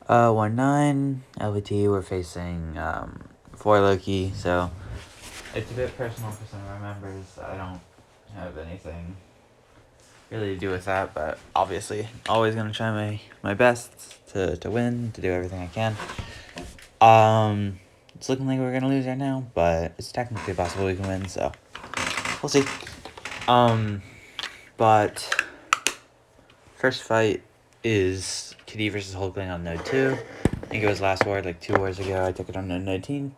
1-9, LVT, we're facing 4 Loki, so it's a bit personal for some of our members. I don't have anything really to do with that, but obviously always gonna try my best to win, to do everything I can. It's looking like we're gonna lose right now, but it's technically possible we can win, so we'll see. But first fight is Kitty versus Hulkling on node 2. I think it was last war, like 2 wars ago. I took it on node 19.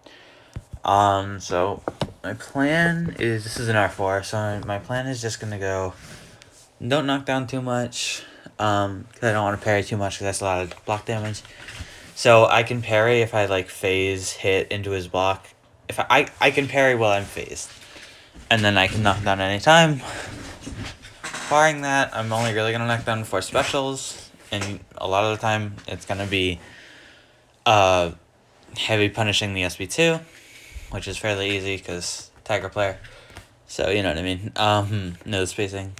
So my plan is, this is an R4, so my plan is just gonna go, don't knock down too much, because I don't want to parry too much, because that's a lot of block damage. So I can parry if I like phase hit into his block. If I can parry while I'm phased, and then I can knock down any time. Barring that, I'm only really gonna knock down for specials, and a lot of the time it's gonna be heavy punishing the SB2, which is fairly easy because Tiger player. So you know what I mean. No spacing.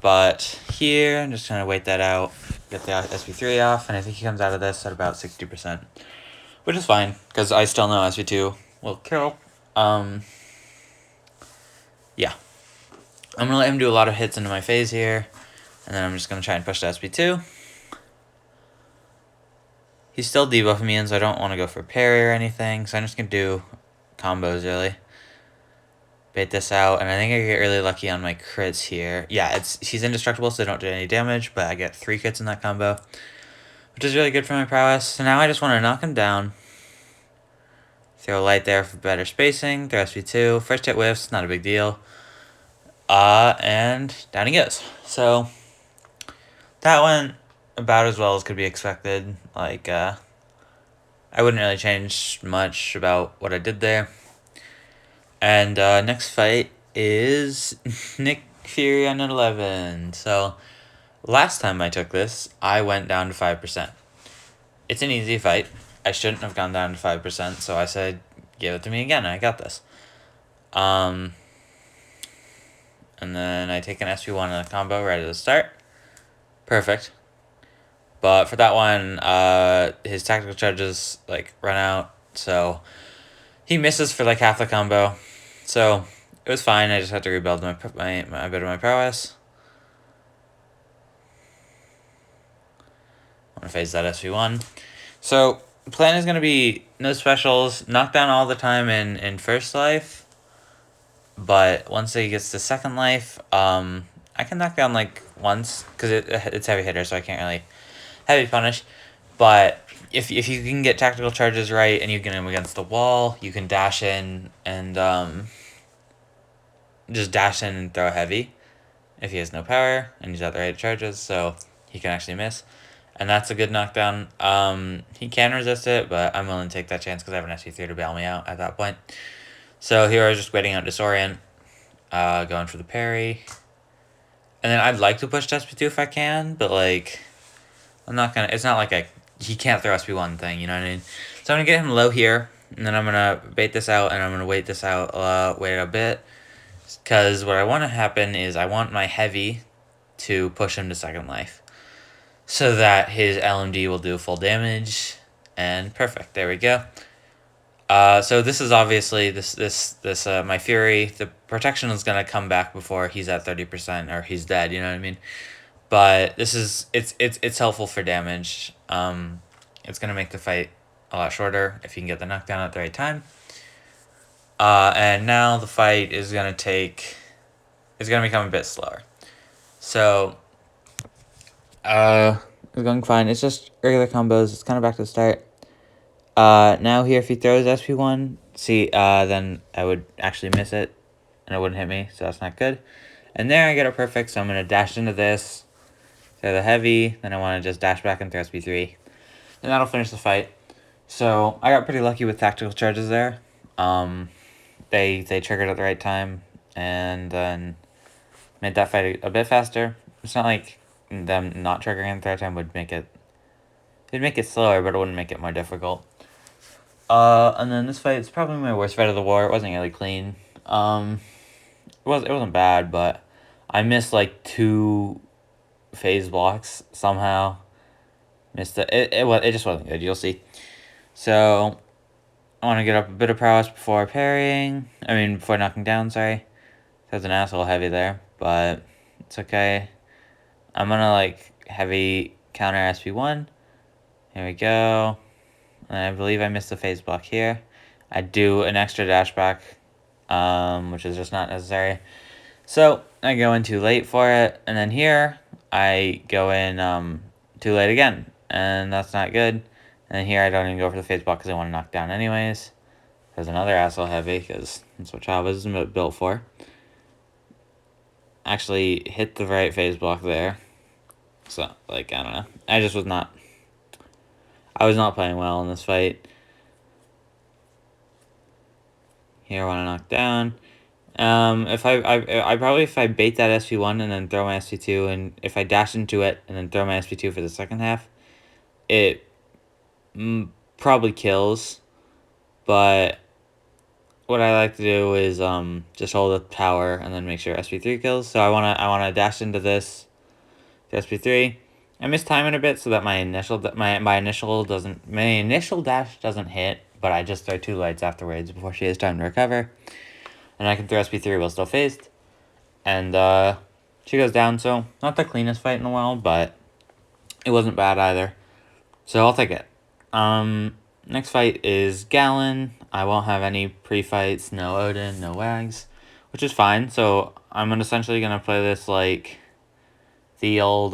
But here, I'm just trying to wait that out, get the SB3 off, and I think he comes out of this at about 60%, which is fine because I still know SB2 will kill. Yeah, I'm gonna let him do a lot of hits into my phase here, and then I'm just gonna try and push the SB2. He's still debuffing me in, so I don't want to go for parry or anything, so I'm just gonna do combos really. Bait this out, and I think I get really lucky on my crits here. Yeah, he's indestructible, so I don't do any damage, but I get 3 crits in that combo, which is really good for my prowess. So now I just want to knock him down. Throw a light there for better spacing. Throw SB2. First hit whiffs, not a big deal. And down he goes. So that went about as well as could be expected. Like, I wouldn't really change much about what I did there. And next fight is Nick Fury on 11. So last time I took this, I went down to 5%. It's an easy fight. I shouldn't have gone down to 5%, so I said, give it to me again. I got this. And then I take an SP1 in a combo right at the start. Perfect. But for that one, his tactical charges like run out, so he misses for like half the combo. So it was fine. I just had to rebuild my bit of my prowess. I'm gonna phase that SP1. So the plan is gonna be no specials, knock down all the time in first life. But once he gets to second life, I can knock down like once because it's heavy hitter, so I can't really heavy punish. But if you can get tactical charges right and you get him against the wall, you can dash in and just dash in and throw heavy if he has no power and he's got the right charges, so he can actually miss. And that's a good knockdown. He can resist it, but I'm willing to take that chance because I have an SP3 to bail me out at that point. So here I was just waiting out Disorient, going for the parry. And then I'd like to push to SP2 if I can, but like, I'm not gonna, it's not like he can't throw SP1 thing, you know what I mean? So I'm gonna get him low here, and then I'm gonna bait this out, and I'm gonna wait this out, wait a bit. Because what I want to happen is I want my heavy to push him to second life. So that his LMD will do full damage, and perfect, there we go. So this is obviously my Fury. The protection is gonna come back before he's at 30% or he's dead. You know what I mean? But this is it's helpful for damage. It's gonna make the fight a lot shorter if you can get the knockdown at the right time. And now the fight is gonna become a bit slower. So, it's going fine. It's just regular combos. It's kind of back to the start. Now here, if he throws SP1, see, then I would actually miss it, and it wouldn't hit me, so that's not good. And there I get it perfect, so I'm going to dash into this, throw the heavy, then I want to just dash back and throw SP3, and that'll finish the fight. So I got pretty lucky with tactical charges there. They triggered at the right time, and then made that fight a bit faster. It's not like them not triggering at the right time would make it, it'd make it slower, but it wouldn't make it more difficult. And then this fight is probably my worst fight of the war. It wasn't really clean. It wasn't bad, but I missed like 2 phase blocks somehow. Missed it. It just wasn't good. You'll see. So I want to get up a bit of prowess before parrying. I mean, before knocking down, sorry. There's an asshole heavy there, but it's okay. I'm gonna like heavy counter SP1. Here we go. And I believe I missed the phase block here. I do an extra dash back, which is just not necessary. So I go in too late for it, and then here I go in too late again, and that's not good. And then here I don't even go for the phase block because I want to knock down anyways. There's another asshole heavy because that's what Chaba is built for. Actually hit the right phase block there. So, like, I don't know. I was not playing well in this fight. Here I want to knock down. If I bait that SP1 and then throw my SP2, and if I dash into it and then throw my SP2 for the second half, it probably kills. But what I like to do is just hold the power and then make sure SP3 kills. So I wanna dash into this to SP3. I mistime it a bit so that my initial dash doesn't hit, but I just throw 2 lights afterwards before she has time to recover. And I can throw SP3 while still phased. And she goes down, so not the cleanest fight in the world, but it wasn't bad either. So I'll take it. Next fight is Gallon. I won't have any pre-fights, no Odin, no Wags, which is fine. So I'm essentially going to play this like the old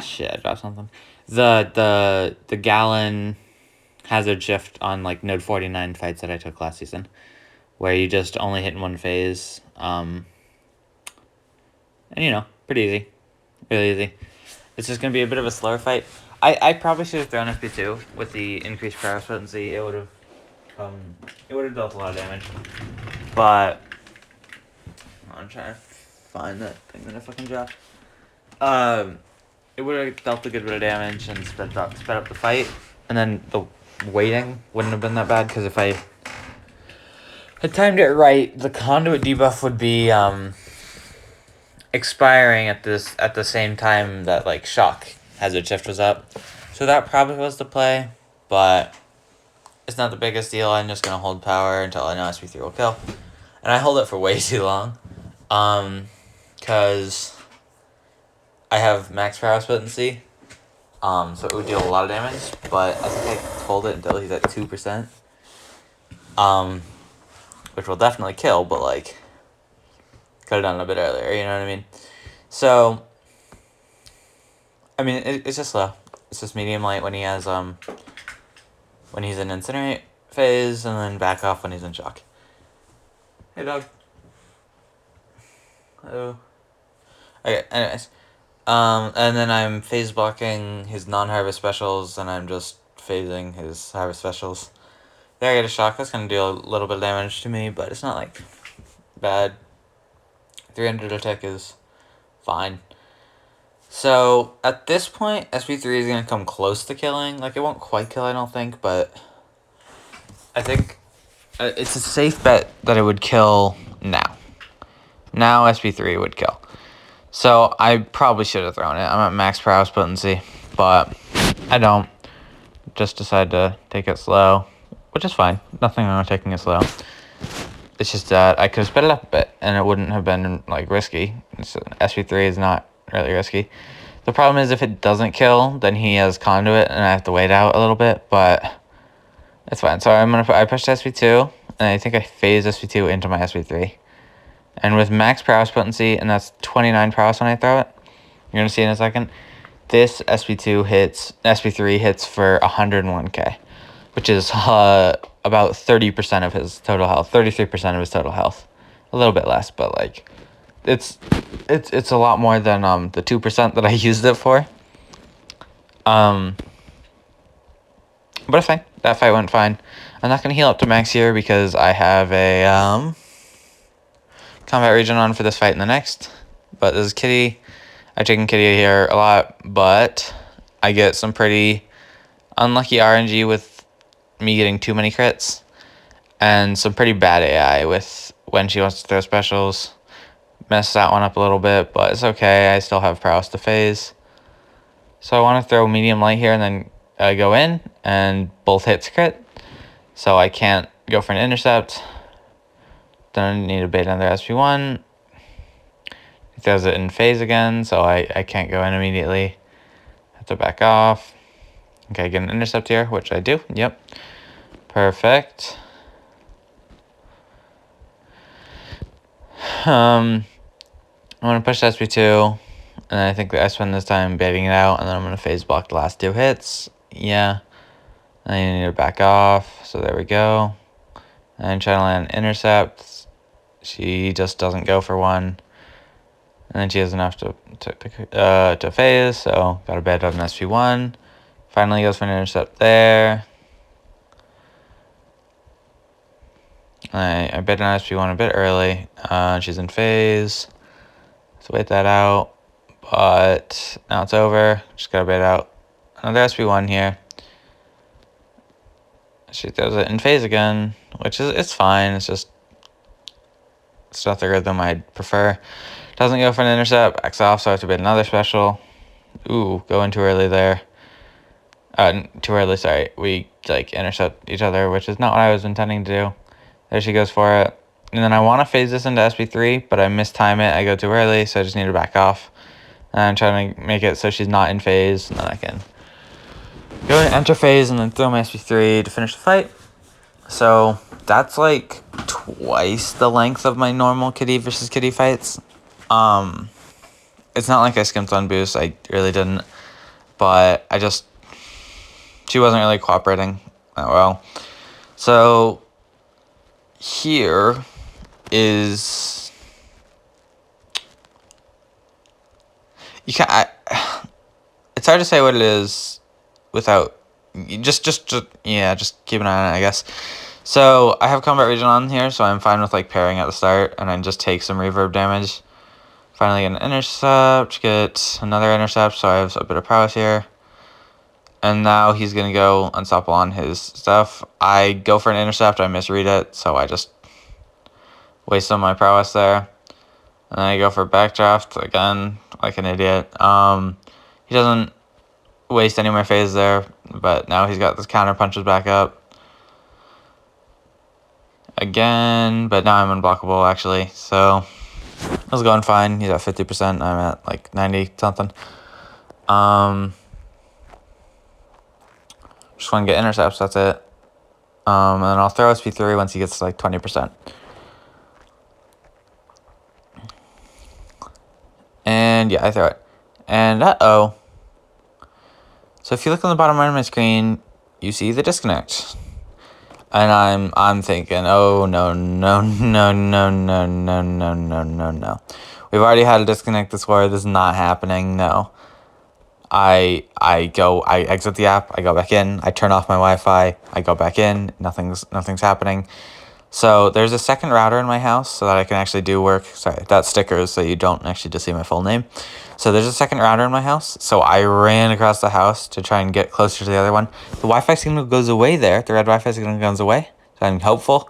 shit, I dropped something. The Gallon hazard shift on like node 49 fights that I took last season, where you just only hit in one phase. And you know, pretty easy. Really easy. It's just gonna be a bit of a slower fight. I probably should have thrown SP2 with the increased power potency. It would have dealt a lot of damage. But I'm trying to find that thing that I fucking dropped. It would have dealt a good bit of damage and sped up the fight. And then the waiting wouldn't have been that bad, because if I had timed it right, the conduit debuff would be expiring at the same time that like shock hazard shift was up. So that probably was the play, but it's not the biggest deal. I'm just gonna hold power until I know SP3 will kill. And I hold it for way too long. Cause I have max power potency. So it would deal a lot of damage, but I think I hold it until he's at 2%. Which will definitely kill, but like could have done it a bit earlier, you know what I mean? So I mean it's just slow. It's just medium light when he has when he's in incinerate phase, and then back off when he's in shock. Hey dog. Hello. Okay, anyways. And then I'm phase blocking his non-harvest specials, and I'm just phasing his harvest specials. There I get a shock. That's gonna do a little bit of damage to me, but it's not like bad. 300 attack is fine. So at this point, SP3 is gonna come close to killing. Like, it won't quite kill, I don't think, but I think it's a safe bet that it would kill now. Now SP3 would kill. So I probably should have thrown it. I'm at max prowess potency, but I don't. Just decide to take it slow, which is fine. Nothing wrong with taking it slow. It's just that I could have sped it up a bit, and it wouldn't have been like risky. SP3 is not really risky. The problem is if it doesn't kill, then he has conduit, and I have to wait out a little bit. But it's fine. So I pushed SP2, and I think I phased SP2 into my SP3. And with max prowess potency, and that's 29 prowess when I throw it, you're gonna see in a second, this SP3 hits for 101k, which is about 30% of his total health, 33% of his total health, a little bit less, but like, it's a lot more than the 2% that I used it for. But it's fine. That fight went fine. I'm not gonna heal up to max here because I have a combat region on for this fight and the next. But this is Kitty. I've taken Kitty here a lot, but I get some pretty unlucky RNG with me getting too many crits, and some pretty bad AI with when she wants to throw specials. Messed that one up a little bit, but it's okay. I still have prowess to phase. So I want to throw medium light here and then go in, and both hits crit. So I can't go for an intercept. Then I need to bait another SP1. He throws it in phase again, so I can't go in immediately. Have to back off. Okay, get an intercept here, which I do. Yep. Perfect. I'm going to push the SP2, and I think I spend this time baiting it out, and then I'm going to phase block the last 2 hits. Yeah. I need to back off, so there we go. And trying to land intercepts. She just doesn't go for one. And then she has enough to phase, so got a bait up an SP1. Finally goes for an intercept there. I bait an SP1 a bit early. She's in phase. So wait that out. But now it's over. Just gotta bait out another SP1 here. She throws it in phase again, which is it's fine. It's not the rhythm I'd prefer. Doesn't go for an intercept. Backs off, so I have to bait another special. Ooh, going too early there. Too early, sorry. We, intercept each other, which is not what I was intending to do. There she goes for it. And then I want to phase this into SP3, but I mistime it. I go too early, so I just need to back off. And I'm trying to make it so she's not in phase, and then I can go and enter phase and then throw my SP3 to finish the fight. So that's like twice the length of my normal kitty versus kitty fights. It's not like I skimped on boost. I really didn't. But she wasn't really cooperating that well. So here is it's hard to say what it is without just keep an eye on it, I guess. So I have combat region on here, so I'm fine with pairing at the start and then just take some reverb damage. Finally get an intercept, get another intercept, so I have a bit of prowess here. And now he's going to go unstoppable on his stuff. I go for an intercept, I misread it, so I just waste some of my prowess there. And then I go for backdraft again, like an idiot. He doesn't waste any of my phase there, but now he's got this counter punches back up. Again, but now I'm unblockable actually, so it was going fine. He's at 50%, I'm at 90 something. Just want to get intercepts, that's it. And then I'll throw SP3 once he gets to 20%. And yeah, I throw it. And uh-oh. So if you look on the bottom right of my screen, you see the disconnect. And I'm thinking, oh no. We've already had a disconnect this war, this is not happening, no. I exit the app, I go back in, I turn off my Wi-Fi, I go back in, nothing's happening. So there's a second router in my house so that I can actually do work. Sorry, that sticker is so you don't actually just see my full name. So there's a second router in my house. So I ran across the house to try and get closer to the other one. The Wi-Fi signal goes away there. The red Wi-Fi signal goes away. So I'm hopeful.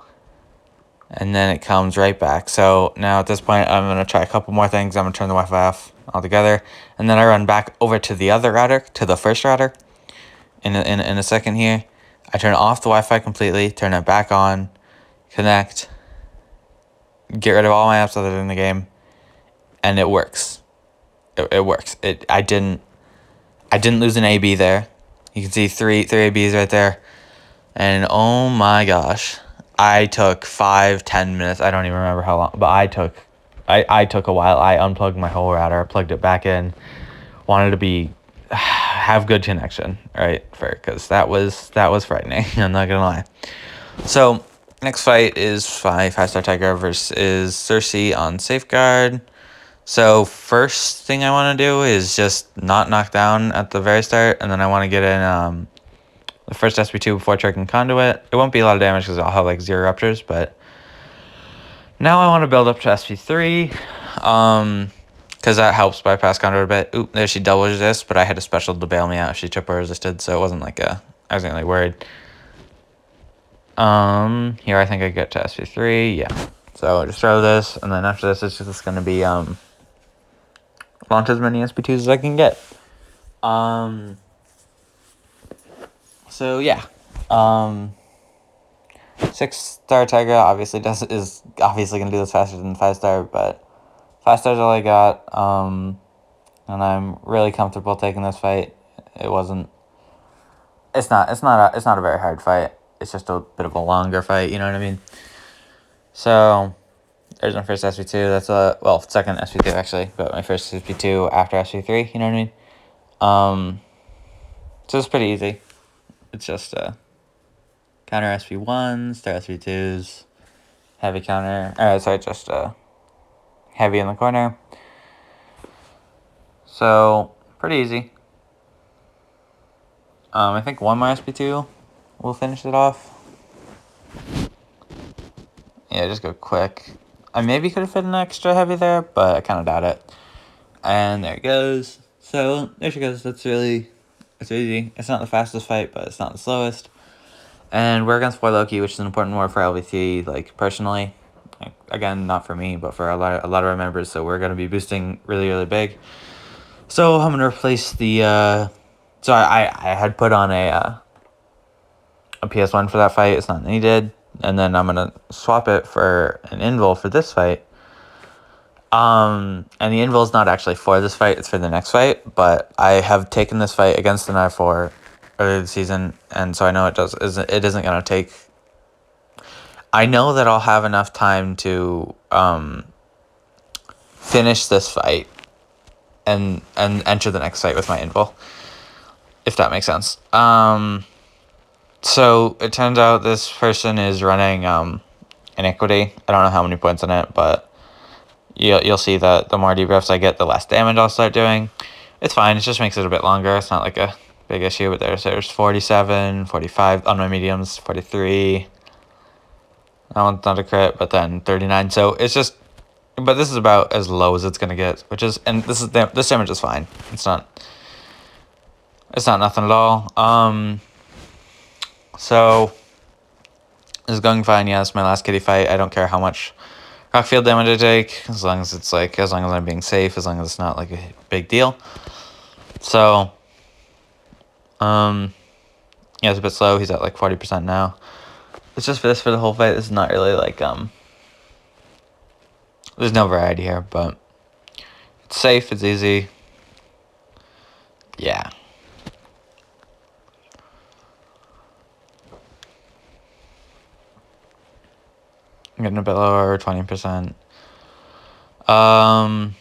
And then it comes right back. So now at this point, I'm going to try a couple more things. I'm going to turn the Wi-Fi off altogether. And then I run back over to the other router, to the first router. In a second here. I turn off the Wi-Fi completely, turn it back on. Connect, get rid of all my apps other than the game, and it works. It works. I didn't lose an AB there. You can see three ABs right there, and oh my gosh, I took 5-10 minutes. I don't even remember how long, but I took a while. I unplugged my whole router, plugged it back in, wanted to have good connection, right? Because that was frightening. I'm not gonna lie. So. Next fight is 5-star Tiger versus Cersei on Safeguard. So first thing I want to do is just not knock down at the very start, and then I want to get in the first SP2 before tricking Conduit. It won't be a lot of damage because I'll have 0 ruptures, but now I want to build up to SP3 because that helps bypass Conduit a bit. Oop, there she double resists, but I had a special to bail me out if she triple resisted, so it wasn't I wasn't really worried. Here I think I get to SP3, yeah. So just throw this, and then after this, it's just going to be, launch as many SP2s as I can get. So yeah. 6-star Tiger is obviously gonna do this faster than 5-star, but 5-star's all I got. And I'm really comfortable taking this fight. It's not a very hard fight. It's just a bit of a longer fight, you know what I mean? So there's my first SP2. That's second SP2 actually, but my first SP2 after SP3, you know what I mean? So it's pretty easy. It's just counter SP1s, start SP2s, heavy counter. Just heavy in the corner. So pretty easy. I think one more SP2 will finish it off. Yeah, just go quick. I maybe could have fit an extra heavy there, but I kind of doubt it. And there it goes. So there she goes. It's easy. It's not the fastest fight, but it's not the slowest. And we're against 4 Loki, which is an important war for LVC, like, personally. Again, not for me, but for a lot of our members, so we're going to be boosting really, really big. So I'm going to replace the... So I had put on a PS1 for that fight. It's not needed. And then I'm going to swap it for an Invul for this fight. And the Invul is not actually for this fight. It's for the next fight. But I have taken this fight against the N4 earlier this season. And so I know it isn't going to take... I know that I'll have enough time to finish this fight and enter the next fight with my Invul, if that makes sense. So it turns out this person is running Iniquity. I don't know how many points on it, but you'll see that the more debuffs I get, the less damage I'll start doing. It's fine. It just makes it a bit longer. It's not like a big issue, but there's 47, 45 on my mediums, 43. That one's not a crit, but then 39. So it's just... But this is about as low as it's going to get, which is... And this damage is fine. It's not nothing at all. So this is going fine. Yeah, it's my last kitty fight. I don't care how much rock field damage I take, as long as I'm being safe, as long as it's not like a big deal. So, yeah, it's a bit slow. He's at like 40% now. It's just for the whole fight. This is not really like there's no variety here, but it's safe. It's easy. Yeah. I'm getting a bit lower, 20%. Anyways,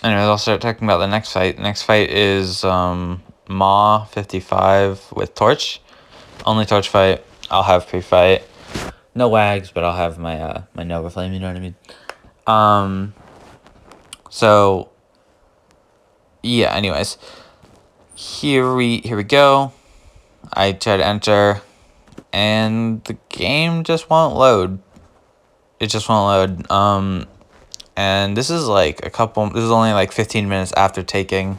I'll start talking about the next fight. The next fight is Maw 55 with Torch. Only Torch fight. I'll have pre-fight. No wags, but I'll have my my Nova Flame, you know what I mean? So yeah, anyways. Here we go. I try to enter, and the game just won't load. It just won't load. And this is only like 15 minutes after the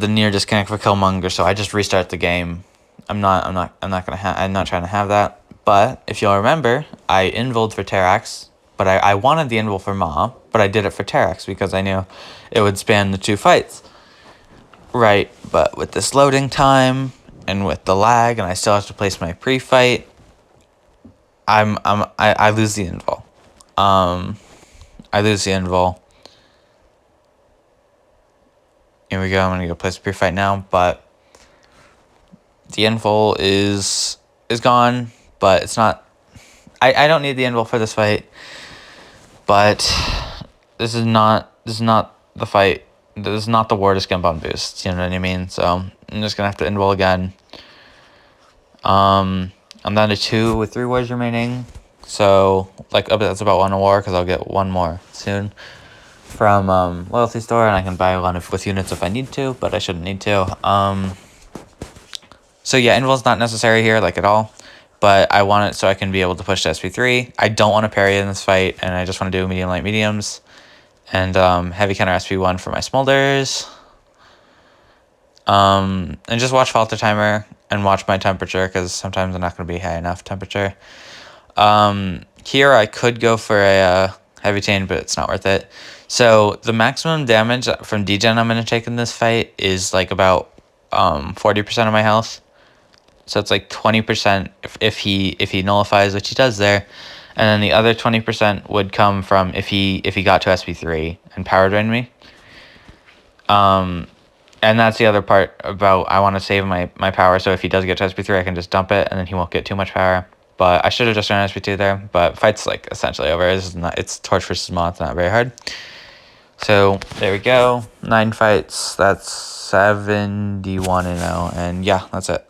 near disconnect for Killmonger, so I just restart the game. I'm not trying to have that. But if you'll remember, I invuled for Terrax, but I wanted the invul for Maw, but I did it for Terrax because I knew it would span the 2 fights. Right, but with this loading time and with the lag, and I still have to place my pre-fight, I lose the invul. I lose the invul. Here we go. I'm gonna go place a pre-fight now, but the invul is gone. But it's not. I don't need the invul for this fight. But this is not the fight. This is not the war to skimp on boosts. You know what I mean? So I'm just gonna have to invul again. I'm down to 2 with 3 wars remaining. So that's about 1 war because I'll get 1 more soon from Loyalty Store, and I can buy one with units if I need to, but I shouldn't need to. So yeah, invul's not necessary here like at all, but I want it so I can be able to push to SP3. I don't want to parry in this fight, and I just want to do medium light mediums, and heavy counter SP1 for my smolders. And just watch Falter Timer and watch my temperature, because sometimes I'm not going to be high enough temperature. Here I could go for a heavy chain, but it's not worth it. So the maximum damage from degen I'm gonna take in this fight is like about 40% of my health. So it's like 20% if he nullifies, which he does there, and then the other 20% would come from if he got to SP3 and power drain me. And that's the other part about I want to save my power. So if he does get to SP3, I can just dump it, and then he won't get too much power. But I should have just run SP2 there. But fight's like essentially over. It's Torch versus Moth, not very hard. So there we go. 9 fights. That's 71-0, and yeah, that's it.